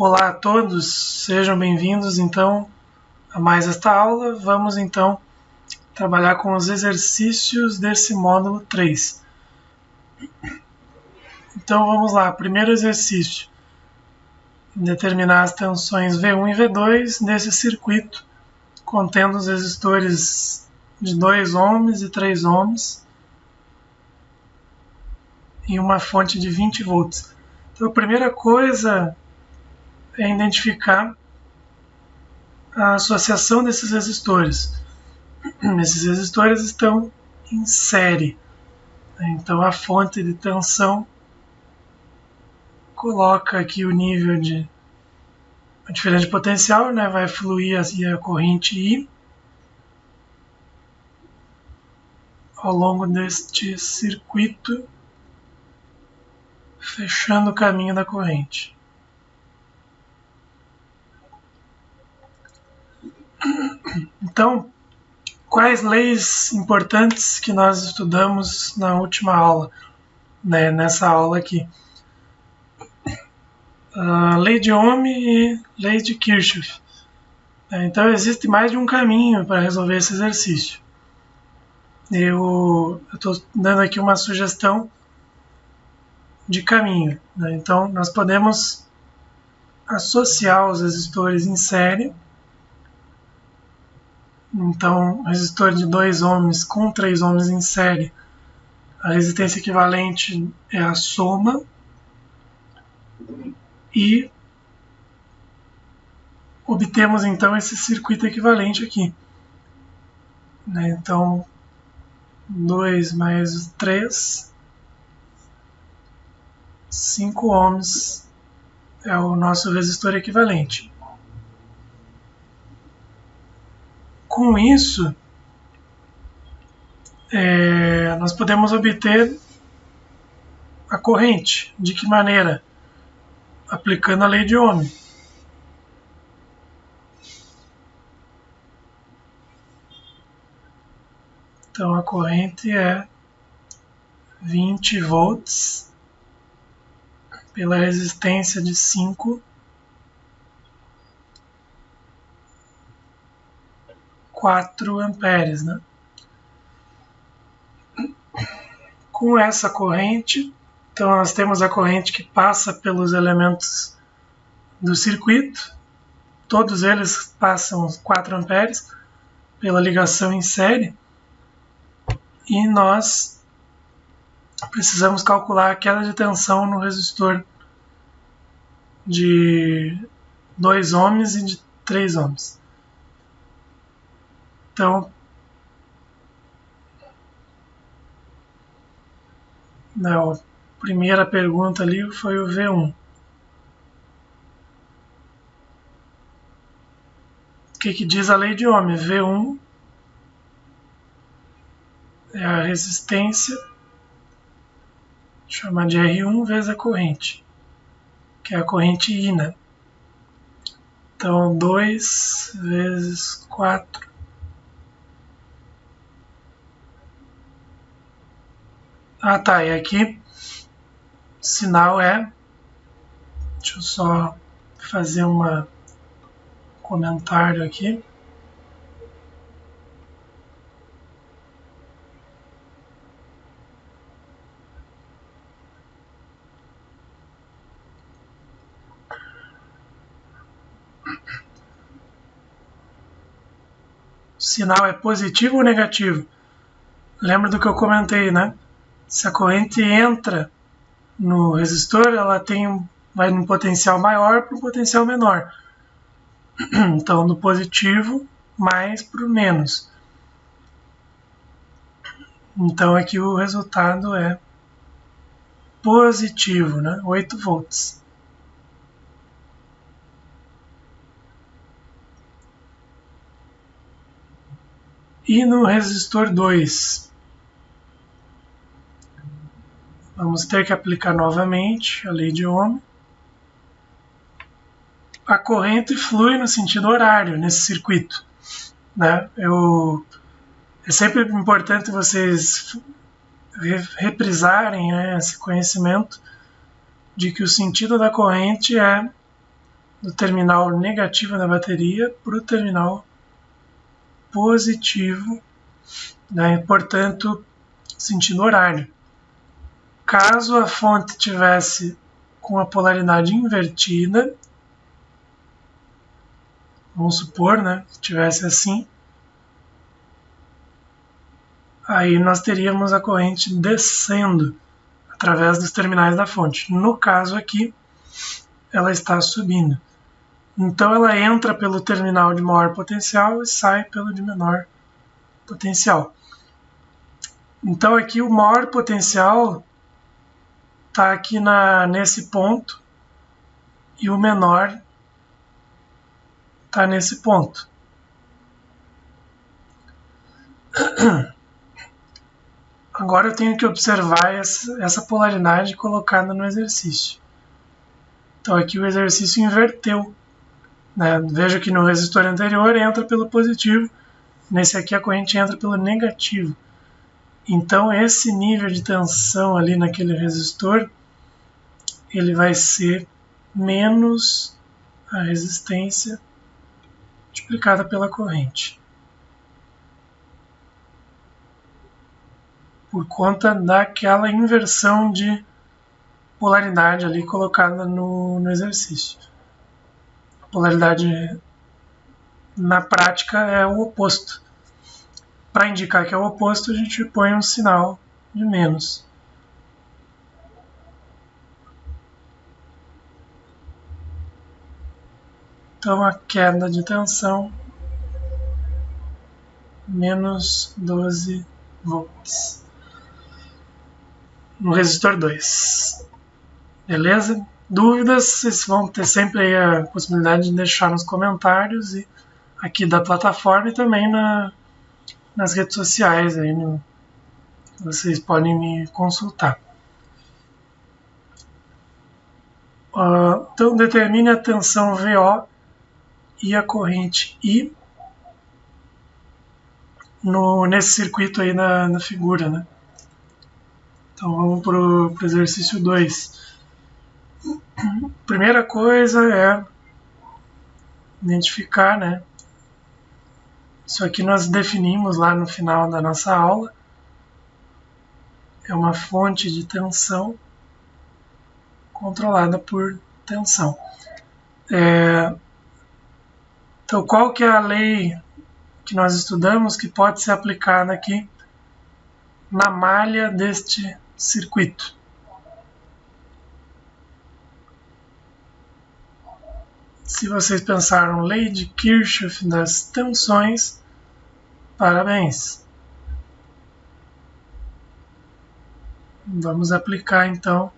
Olá a todos, sejam bem-vindos então a mais esta aula. Vamos então trabalhar com os exercícios desse módulo 3. Então vamos lá, primeiro exercício. Determinar as tensões V1 e V2 desse circuito contendo os resistores de 2 ohms e 3 ohms e uma fonte de 20 volts. Então a primeira coisa é identificar a associação desses resistores. Esses resistores estão em série. Então a fonte de tensão coloca aqui o nível de a diferença de potencial, né? Vai fluir a corrente I ao longo deste circuito, fechando o caminho da corrente. Então, quais leis importantes que nós estudamos na última aula, né, nessa aula aqui? A lei de Ohm e lei de Kirchhoff. Então, existe mais de um caminho para resolver esse exercício. Eu estou dando aqui uma sugestão de caminho, né? Então, nós podemos associar os resistores em série. Então, resistor de 2 ohms com 3 ohms em série, a resistência equivalente é a soma e obtemos então esse circuito equivalente aqui. Então, 2 mais 3, 5 ohms é o nosso resistor equivalente. Com isso, nós podemos obter a corrente. De que maneira? Aplicando a lei de Ohm. Então a corrente é 20 volts pela resistência de 5, 4 amperes, né? Com essa corrente, então nós temos a corrente que passa pelos elementos do circuito, todos eles passam 4 amperes pela ligação em série, e nós precisamos calcular a queda de tensão no resistor de 2 ohms e de 3 ohms. Então, a primeira pergunta ali foi o V1. O que diz a lei de Ohm? V1 é a resistência, chamar de R1 vezes a corrente, que é a corrente I, né? Então, 2 vezes 4. E aqui o sinal é, deixa eu só fazer um comentário aqui. O sinal é positivo ou negativo? Lembra do que eu comentei, né? Se a corrente entra no resistor, ela vai num potencial maior para um potencial menor. Então, do positivo mais para o menos. Então, aqui o resultado é positivo, né? 8 volts. E no resistor 2, vamos ter que aplicar novamente a lei de Ohm. A corrente flui no sentido horário nesse circuito, né? É sempre importante vocês reprisarem, né, esse conhecimento de que o sentido da corrente é do terminal negativo da bateria para o terminal positivo, né? Portanto, sentido horário. Caso a fonte tivesse com a polaridade invertida, vamos supor, né, que tivesse assim, aí nós teríamos a corrente descendo através dos terminais da fonte. No caso aqui, ela está subindo. Então ela entra pelo terminal de maior potencial e sai pelo de menor potencial. Então aqui o maior potencial está aqui nesse ponto e o menor está nesse ponto. Agora eu tenho que observar essa polaridade colocada no exercício. Então aqui o exercício inverteu, né? Veja que no resistor anterior entra pelo positivo, nesse aqui a corrente entra pelo negativo. Então esse nível de tensão ali naquele resistor, ele vai ser menos a resistência multiplicada pela corrente, por conta daquela inversão de polaridade ali colocada no exercício. A polaridade na prática é o oposto. Para indicar que é o oposto, a gente põe um sinal de menos. Então a queda de tensão, menos 12 volts. No resistor 2. Beleza? Dúvidas, vocês vão ter sempre aí a possibilidade de deixar nos comentários e aqui da plataforma e também nas redes sociais aí vocês podem me consultar. Então determine a tensão VO e a corrente I nesse circuito aí na figura, né? Então vamos para o exercício 2. Primeira coisa é identificar, né? Isso aqui nós definimos lá no final da nossa aula. É uma fonte de tensão controlada por tensão. Então qual que é a lei que nós estudamos que pode ser aplicada aqui na malha deste circuito? Se vocês pensaram lei de Kirchhoff das tensões, parabéns. Vamos aplicar então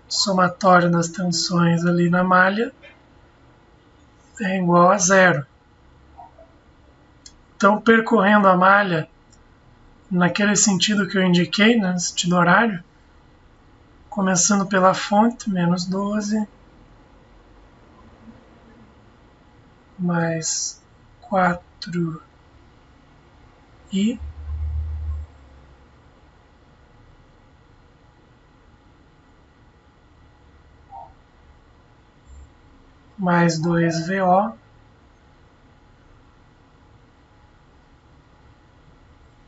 o somatório das tensões ali na malha é igual a zero. Então, percorrendo a malha naquele sentido que eu indiquei, né, no sentido horário, começando pela fonte, menos 12, mais 4i, mais 2VO,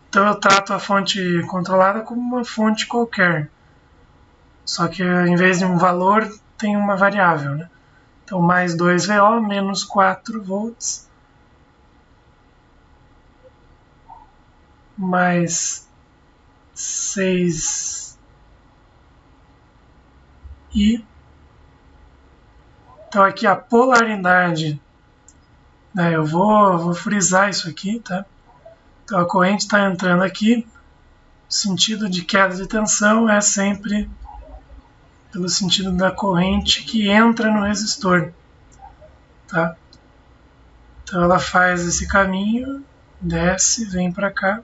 então eu trato a fonte controlada como uma fonte qualquer, só que em vez de um valor tem uma variável, né? Então mais 2VO menos 4 volts mais 6i. Então aqui a polaridade, né, eu vou frisar isso aqui, tá? Então a corrente está entrando aqui, o sentido de queda de tensão é sempre pelo sentido da corrente que entra no resistor, tá? Então ela faz esse caminho, desce, vem para cá,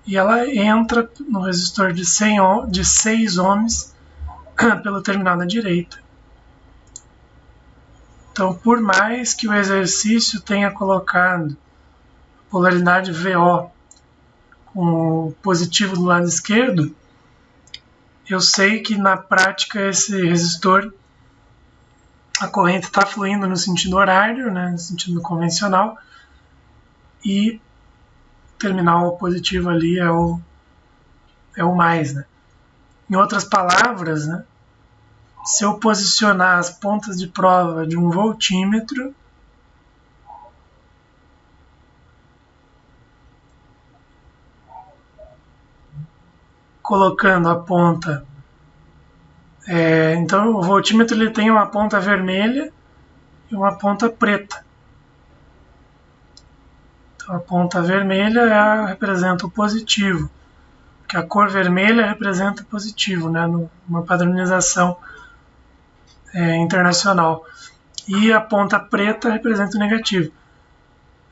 e ela entra no resistor de 6 ohms pelo terminal da direita. Então, por mais que o exercício tenha colocado a polaridade VO com o positivo do lado esquerdo, eu sei que na prática esse resistor a corrente está fluindo no sentido horário, né, no sentido convencional, e o terminal positivo ali é o mais, né? Em outras palavras, né, se eu posicionar as pontas de prova de um voltímetro, colocando a ponta, então o voltímetro ele tem uma ponta vermelha e uma ponta preta. Então a ponta vermelha representa o positivo, que a cor vermelha representa o positivo, né, numa padronização internacional. E a ponta preta representa o negativo.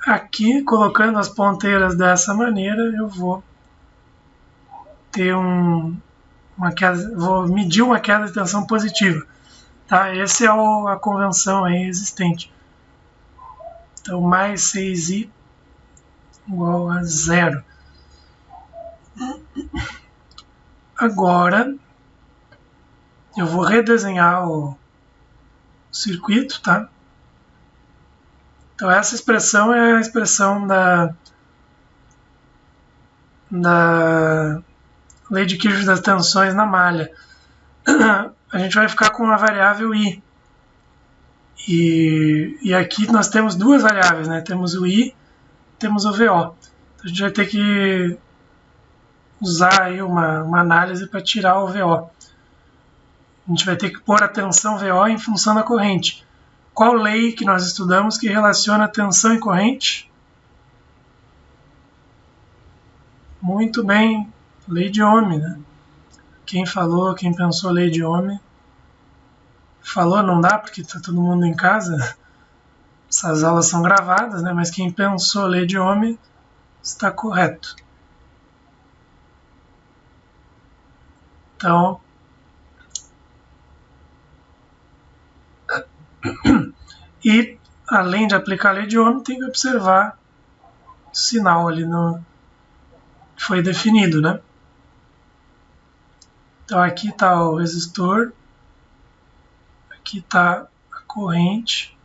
Aqui, colocando as ponteiras dessa maneira, eu vou ter uma queda, vou medir uma queda de tensão positiva. Tá? Essa é a convenção aí existente. Então, mais 6i igual a 0. Agora, eu vou redesenhar o circuito, tá? Então, essa expressão é a expressão da lei de Kirchhoff das tensões na malha. A gente vai ficar com a variável i. E aqui nós temos duas variáveis, né? Temos o i, temos o VO. Então, a gente vai ter que usar aí uma análise para tirar o VO. A gente vai ter que pôr a tensão VO em função da corrente. Qual lei que nós estudamos que relaciona tensão e corrente? Muito bem, lei de Ohm, né? Quem falou, quem pensou lei de Ohm, falou não dá porque está todo mundo em casa. Essas aulas são gravadas, né? Mas quem pensou lei de Ohm está correto. Então, e além de aplicar a lei de Ohm, tem que observar o sinal ali que foi definido, né? Então aqui está o resistor, aqui está a corrente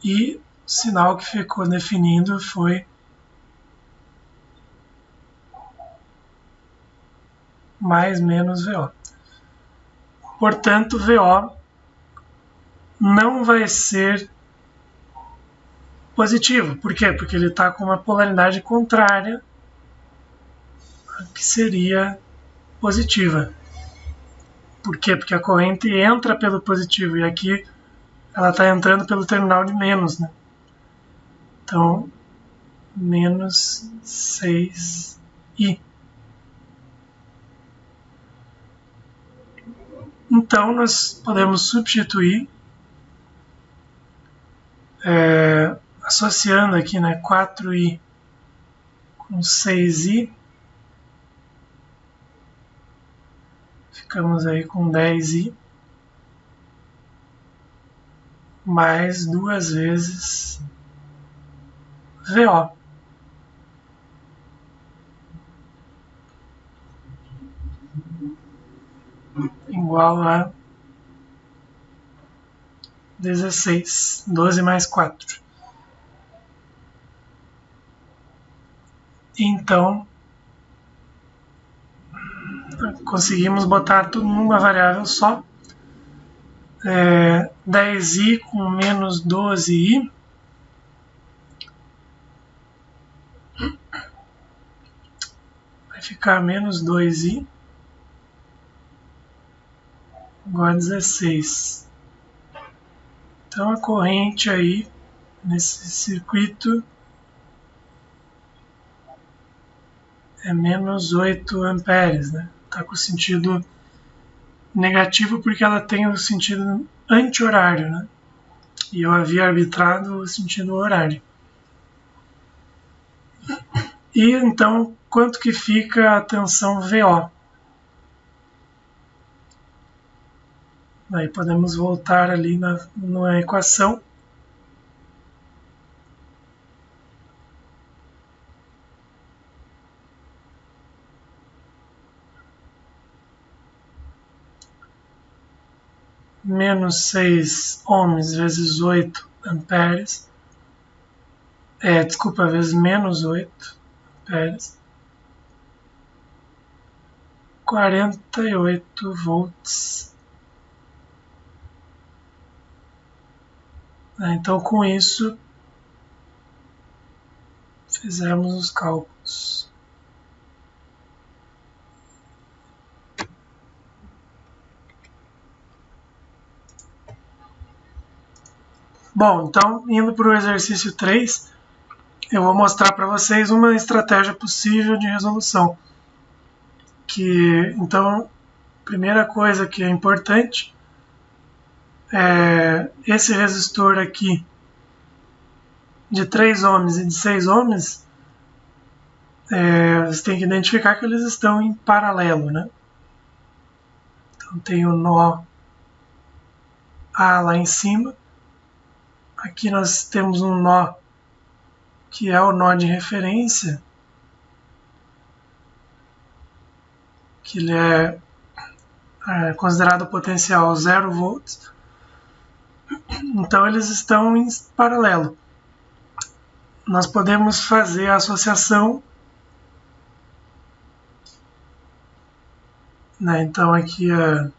e o sinal que ficou definido foi mais menos VO. Portanto, VO não vai ser positivo. Por quê? Porque ele está com uma polaridade contrária, que seria positiva. Por quê? Porque a corrente entra pelo positivo e aqui ela está entrando pelo terminal de menos, né? Então, menos 6i. Então, nós podemos substituir associando aqui, né, 4i com 6i, ficamos aí com 10i, mais 2 vezes VO. Igual a 16, 12 mais 4. Então, conseguimos botar tudo numa variável só. 10i com menos 12i. Vai ficar menos 2i. Igual a 16. Então a corrente aí, nesse circuito, é menos 8 amperes, né? Está com o sentido negativo porque ela tem o sentido anti-horário, né? E eu havia arbitrado o sentido horário. E então, quanto que fica a tensão VO? Aí podemos voltar ali na equação. menos 6 ohms vezes 8 amperes, vezes menos 8 amperes, 48 volts. Então, com isso, fizemos os cálculos. Bom, então, indo para o exercício 3, eu vou mostrar para vocês uma estratégia possível de resolução. Então, a primeira coisa que é importante é esse resistor aqui de 3 ohms e de 6 ohms, você tem que identificar que eles estão em paralelo, né? Então tem o nó A lá em cima. Aqui nós temos um nó que é o nó de referência, que ele é considerado potencial 0 volts. Então eles estão em paralelo. Nós podemos fazer a associação, né? Então aqui a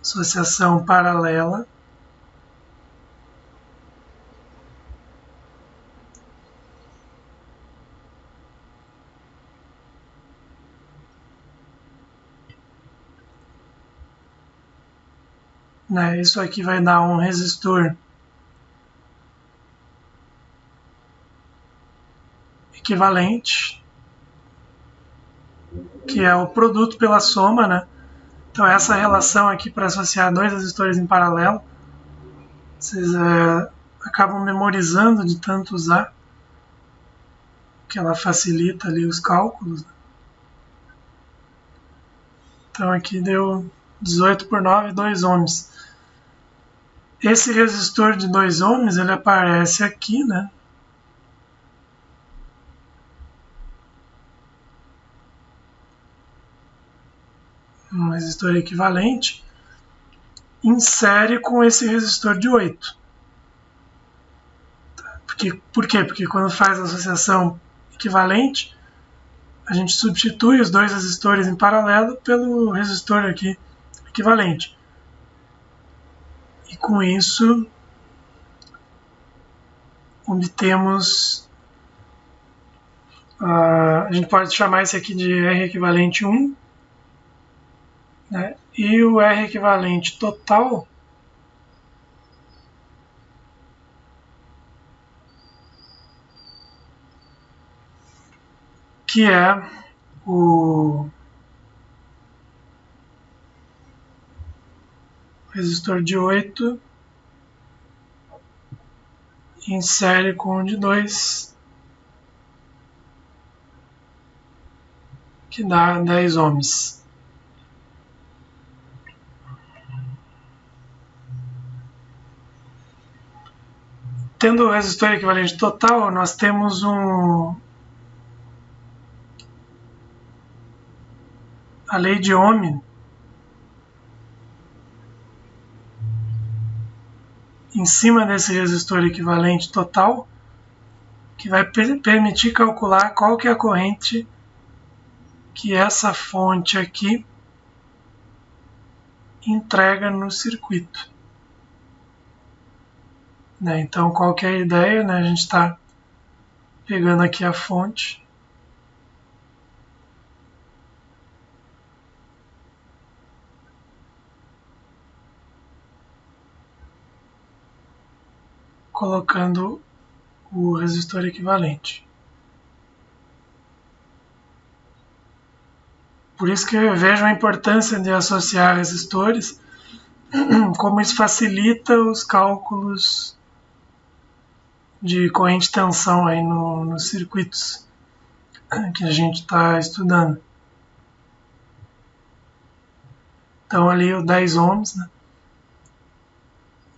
associação paralela né? Isso aqui vai dar um resistor equivalente, que é o produto pela soma, né? Então essa relação aqui para associar dois resistores em paralelo, vocês acabam memorizando de tanto usar, que ela facilita ali os cálculos, né? Então aqui deu 18 por 9, 2 ohms. Esse resistor de 2 ohms, ele aparece aqui, né? Um resistor equivalente, em série com esse resistor de 8. Por quê? Porque quando faz a associação equivalente, a gente substitui os dois resistores em paralelo pelo resistor aqui equivalente. E com isso, obtemos, a gente pode chamar esse aqui de R equivalente 1, né? E o R equivalente total que é o resistor de 8 em série com o de 2, que dá 10 ohms. Tendo o resistor equivalente total, nós temos a lei de Ohm em cima desse resistor equivalente total, que vai permitir calcular qual que é a corrente que essa fonte aqui entrega no circuito. Né? Então, qual que é a ideia? Né? A gente está pegando aqui a fonte, colocando o resistor equivalente. Por isso que eu vejo a importância de associar resistores, como isso facilita os cálculos de corrente e tensão aí nos circuitos que a gente está estudando. Então ali o 10 ohms, né?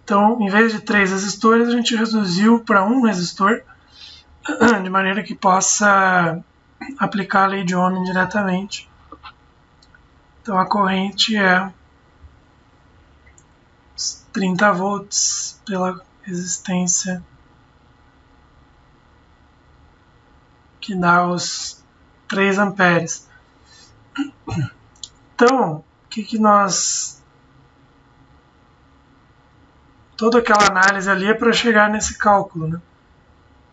Então, em vez de 3 resistores, a gente reduziu para um resistor, de maneira que possa aplicar a lei de Ohm diretamente Então a corrente é 30 volts pela resistência, que dá os 3 amperes. Então, o que nós... Toda aquela análise ali é para chegar nesse cálculo, né?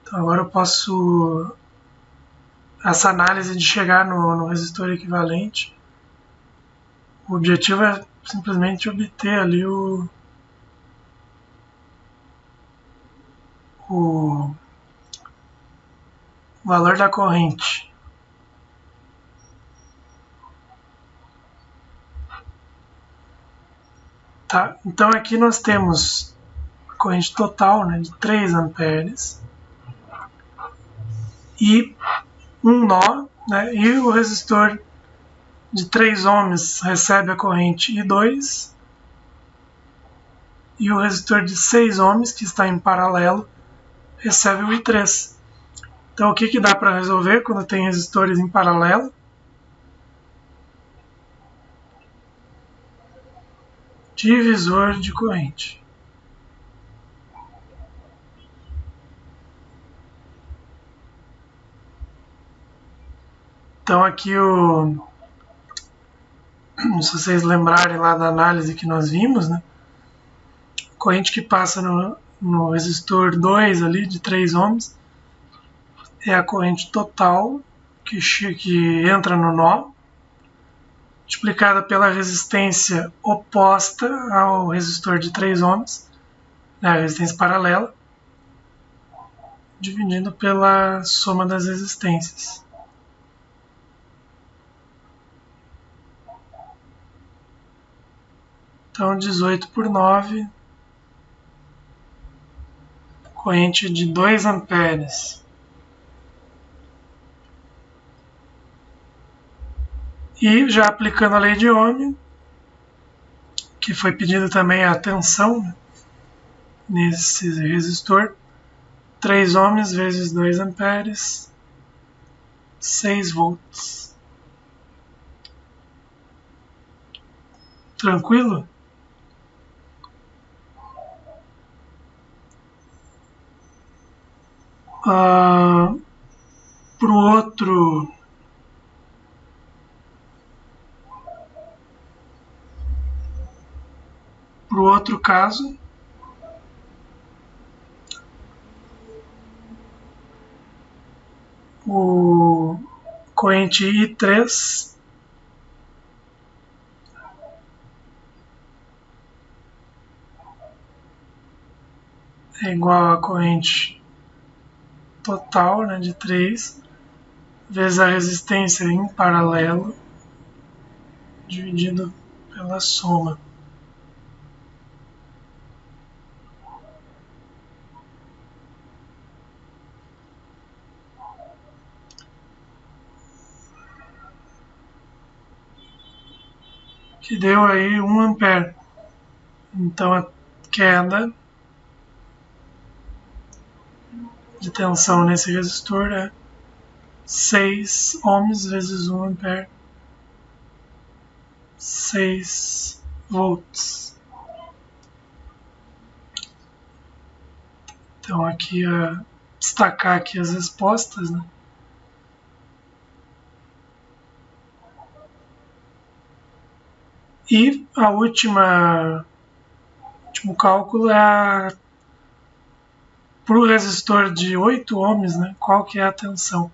Então agora eu posso... Essa análise de chegar no resistor equivalente, o objetivo é simplesmente obter ali o valor da corrente. Tá? Então aqui nós temos a corrente total, né, de 3 amperes e um nó, né, e o resistor de 3 ohms recebe a corrente I2 e o resistor de 6 ohms, que está em paralelo, recebe o I3. Então o que dá para resolver quando tem resistores em paralelo? Divisor de corrente. Então aqui se vocês lembrarem lá da análise que nós vimos, né? A corrente que passa no resistor 2 ali de 3 ohms é a corrente total que entra no nó, multiplicada pela resistência oposta ao resistor de 3 ohms, né, a resistência paralela, dividindo pela soma das resistências. Então 18 por 9, corrente de 2 amperes. E já aplicando a lei de Ohm, que foi pedido também a tensão, né, nesse resistor, 3 ohms vezes 2 amperes, 6 volts. Tranquilo? Para o outro caso, o corrente I3 é igual a corrente total, né, de 3 vezes a resistência em paralelo dividido pela soma. Que deu aí 1 ampere. Então a queda de tensão nesse resistor é 6 ohms vezes 1 ampere, 6 volts. Então aqui destacar aqui as respostas, né? E a último cálculo é para o resistor de 8 ohms, né? Qual que é a tensão?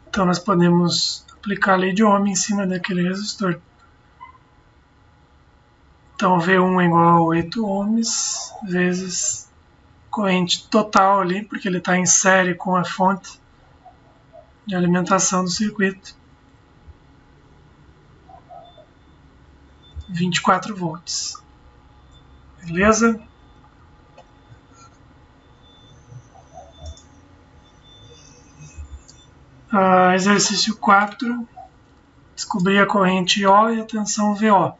Então nós podemos aplicar a lei de Ohm em cima daquele resistor. Então V1 é igual a 8 ohms vezes corrente total ali, porque ele está em série com a fonte de alimentação do circuito, 24 volts. Beleza? Exercício 4. Descobrir a corrente O e a tensão VO.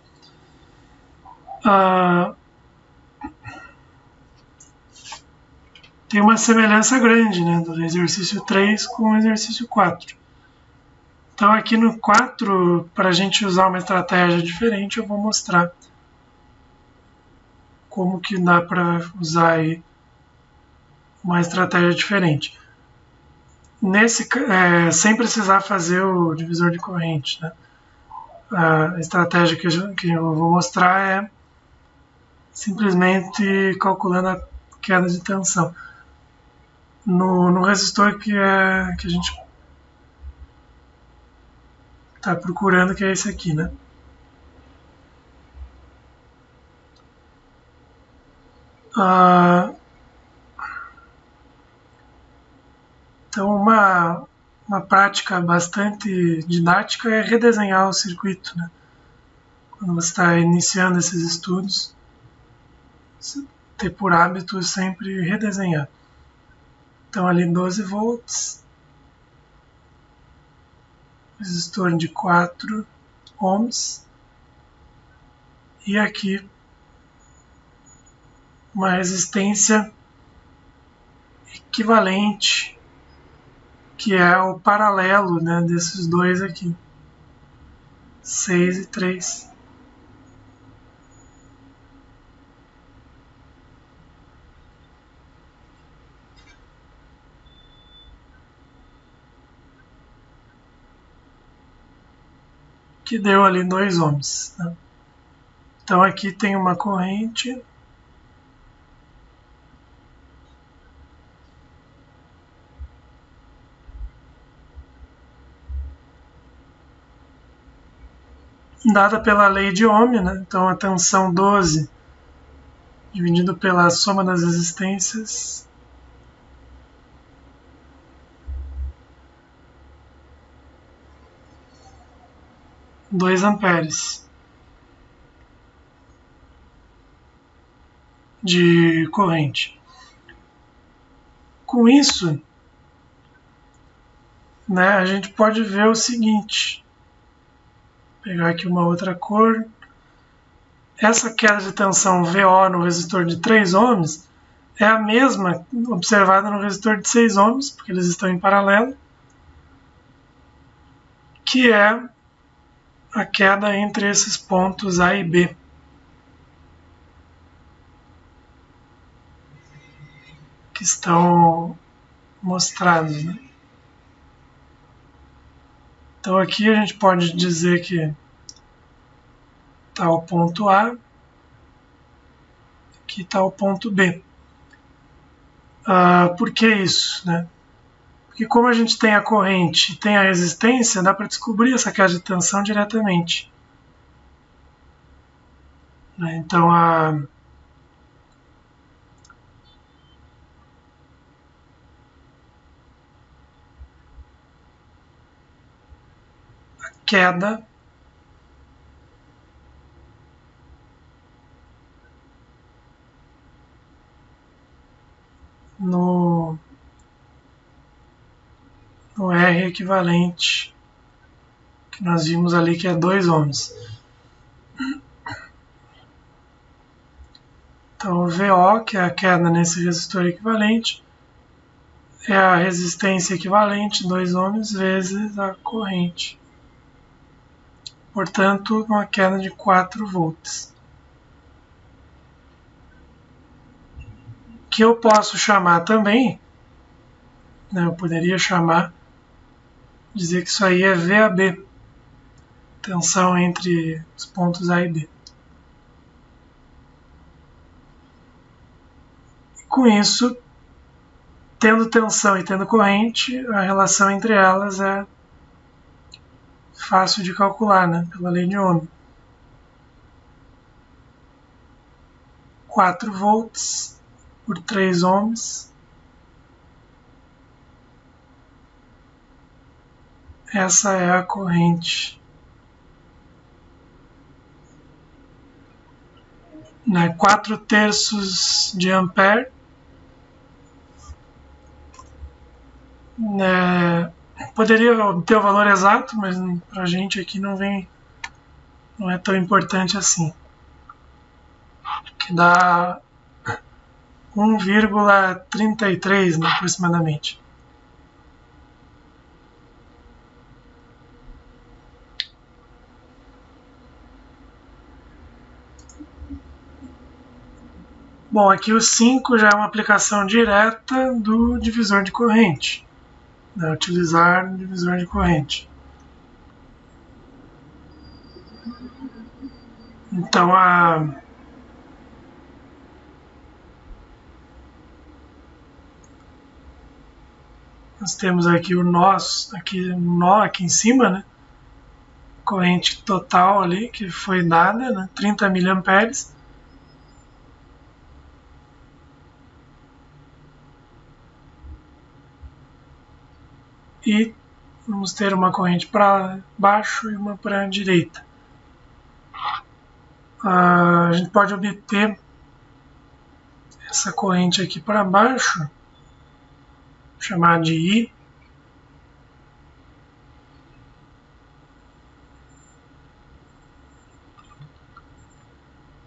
Tem uma semelhança grande, né, do exercício 3 com o exercício 4. Então aqui no 4, para a gente usar uma estratégia diferente, eu vou mostrar como que dá para usar aí uma estratégia diferente. Sem precisar fazer o divisor de corrente, né? A estratégia que eu vou mostrar é simplesmente calculando a queda de tensão. No resistor que a gente está procurando, que é esse aqui, né? Então, uma prática bastante didática é redesenhar o circuito, né? Quando você está iniciando esses estudos, ter por hábito sempre redesenhar. Então, ali 12 volts, resistor de 4 ohms, e aqui uma resistência equivalente, que é o paralelo, né, desses dois aqui, 6 e 3. Que deu ali 2 ohms. Né? Então aqui tem uma corrente dada pela lei de Ohm, né? Então a tensão 12 dividido pela soma das resistências (2 amperes de corrente. Com isso, né, a gente pode ver o seguinte, vou pegar aqui uma outra cor. Essa queda de tensão VO no resistor de 3 ohms é a mesma observada no resistor de 6 ohms, porque eles estão em paralelo, que é a queda entre esses pontos A e B. Que estão mostrados. Né? Então aqui a gente pode dizer que está o ponto A, aqui está o ponto B. Por que isso? Né? Porque como a gente tem a corrente e tem a resistência, dá para descobrir essa queda de tensão diretamente. Né? Então a queda no R equivalente, que nós vimos ali que é 2 ohms. Então o VO, que é a queda nesse resistor equivalente, é a resistência equivalente, 2 ohms, vezes a corrente. Portanto, uma queda de 4 volts. Que eu posso chamar também, né, eu poderia chamar, dizer que isso aí é VAB, tensão entre os pontos A e B. E com isso, tendo tensão e tendo corrente, a relação entre elas é fácil de calcular, né, pela lei de Ohm. 4 volts por 3 ohms. Essa é a corrente. 4 terços de ampere. Poderia obter o valor exato, mas para a gente aqui não é tão importante assim. Que dá 1,33, né, aproximadamente. Bom, aqui o 5 já é uma aplicação direta do divisor de corrente, né? Utilizar o divisor de corrente. Então nós temos aqui o nó aqui em cima, né? Corrente total ali que foi dada, né? 30 miliamperes. E vamos ter uma corrente para baixo e uma para a direita. A gente pode obter essa corrente aqui para baixo, vou chamar de I.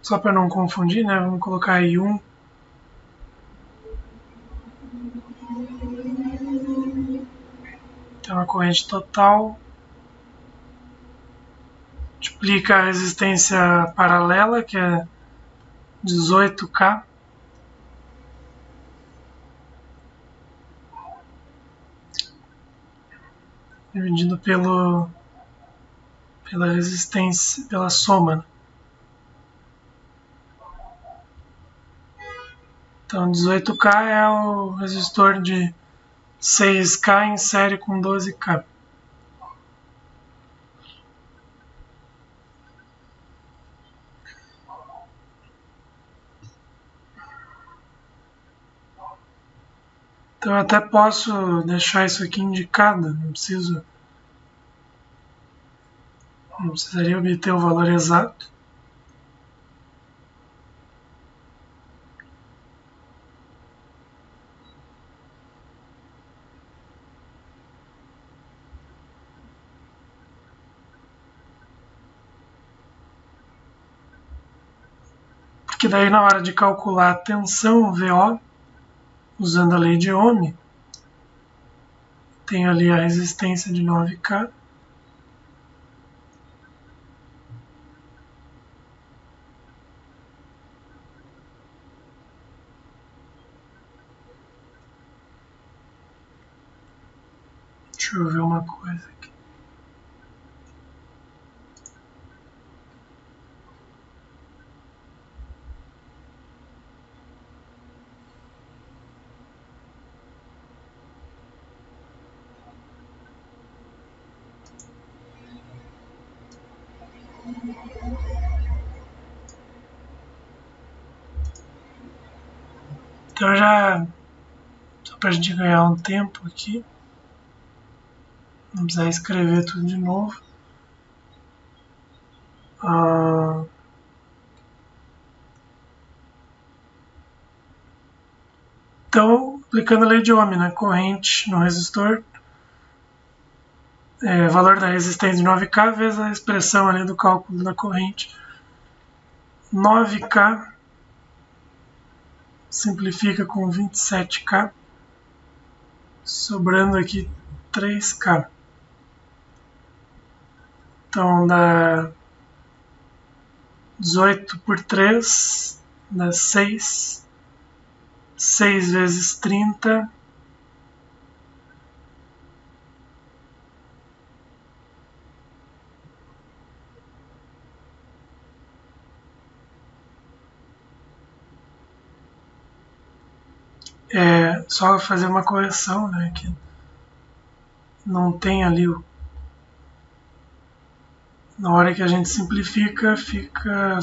Só para não confundir, né? Vamos colocar I1. Então a corrente total multiplica a resistência paralela, que é 18K, dividido pela resistência, pela soma. Então 18K é o resistor de 6K em série com 12K. Então eu até posso deixar isso aqui indicado, não precisaria obter o valor exato. Porque daí na hora de calcular a tensão VO, usando a lei de Ohm, tem ali a resistência de 9K. Deixa eu ver uma coisa aqui. Então só para a gente ganhar um tempo aqui, não precisar escrever tudo de novo. Então, aplicando a lei de Ohm, né? Corrente no resistor, valor da resistência de 9K vezes a expressão ali do cálculo da corrente. 9K simplifica com 27K, sobrando aqui 3K. Então dá 18 por 3, dá 6. 6 vezes 30. Só fazer uma correção, né? Que não tem ali na hora que a gente simplifica,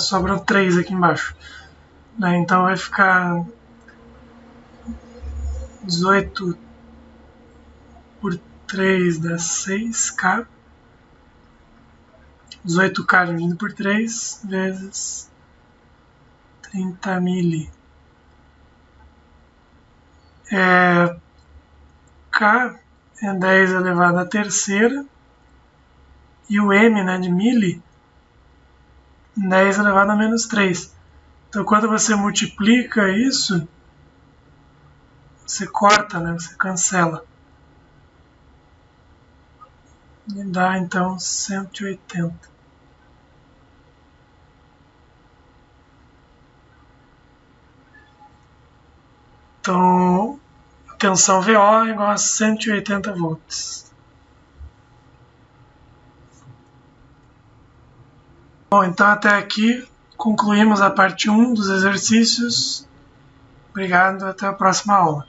sobra 3 aqui embaixo. Né? Então vai ficar 18 por 3 dá 6K. 18K dividido por 3 vezes 30 mili. K é 10 elevado à terceira. E o M, né, de mili, 10 elevado a menos 3. Então, quando você multiplica isso, você corta, né, você cancela. E dá, então, 180. Então, a tensão VO é igual a 180 volts. Bom, então até aqui concluímos a parte 1 dos exercícios. Obrigado, até a próxima aula.